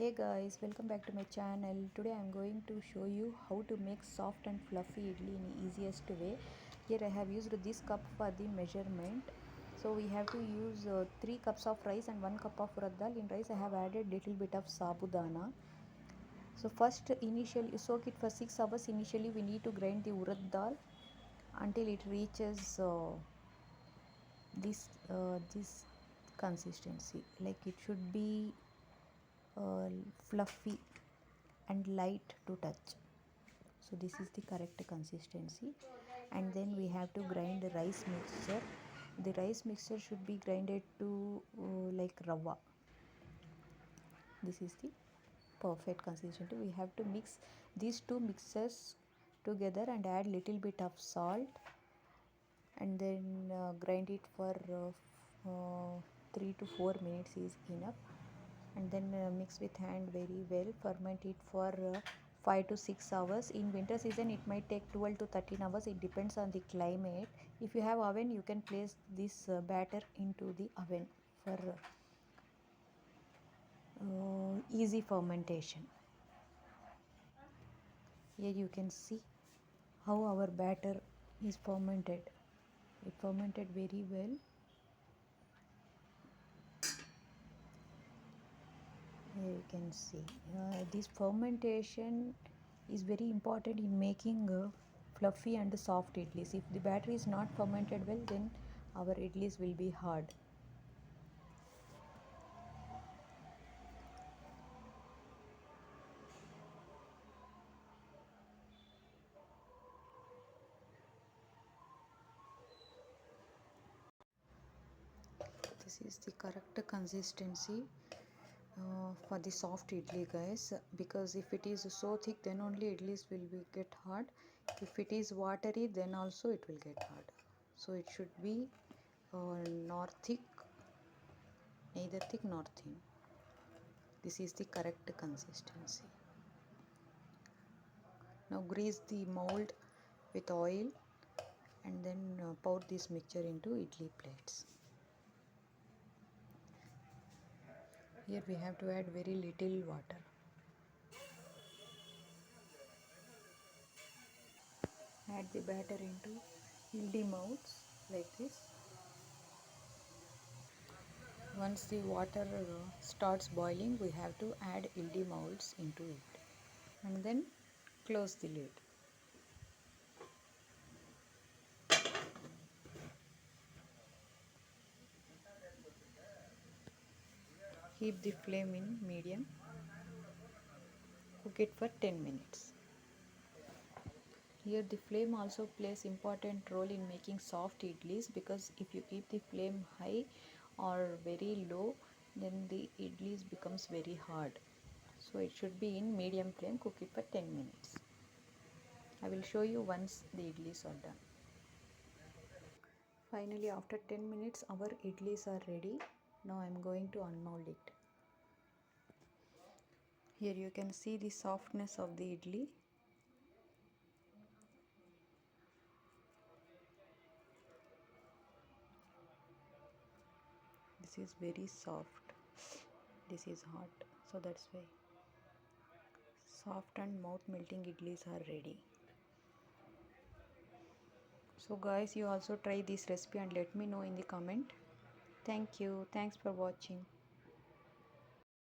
Hey guys, welcome back to my channel. Today I am going to show you how to make soft and fluffy idli in the easiest way. Here I have used this cup for the measurement. So we have to use 3 cups of rice and 1 cup of urad dal. In rice I have added little bit of sabudana. So first initially soak it for 6 hours. Initially we need to grind the urad dal until it reaches this consistency. Like it should be fluffy and light to touch. So this is the correct consistency, and then we have to grind the rice mixture. The rice mixture should be grinded to like rava. This is the perfect consistency. We have to mix these two mixes together and add little bit of salt, and then grind it for 3 to 4 minutes is enough, and then mix with hand very well. Ferment it for 5 to 6 hours. In winter season it might take 12 to 13 hours. It depends on the climate. If you have oven, you can place this batter into the oven for easy fermentation. Here you can see how our batter is fermented. It fermented very well. Here you can see this fermentation is very important in making fluffy and soft idlis. If the batter is not fermented well, then our idlis will be hard. This is the correct consistency for the soft idli, guys, because if it is so thick, then only idlis will be get hard. If it is watery, then also it will get hard. So it should be nor thick, neither thick nor thin. This is the correct consistency. Now grease the mold with oil and then pour this mixture into idli plates. Here we have to add very little water. Add the batter into idli molds like this. Once the water starts boiling, we have to add idli molds into it and then close the lid. Keep the flame in medium. Cook it for 10 minutes. Here the flame also plays important role in making soft idlis, because if you keep the flame high or very low, then the idlis becomes very hard. So it should be in medium flame. Cook it for 10 minutes. I will show you once the idlis are done. Finally, after 10 minutes our idlis are ready. Now I am going to unmold it. Here you can see the softness of the idli. This is very soft. This is hot, so that's why. Soft and mouth melting idlis are ready. So guys, you also try this recipe and let me know in the comment. Thank you. Thanks for watching.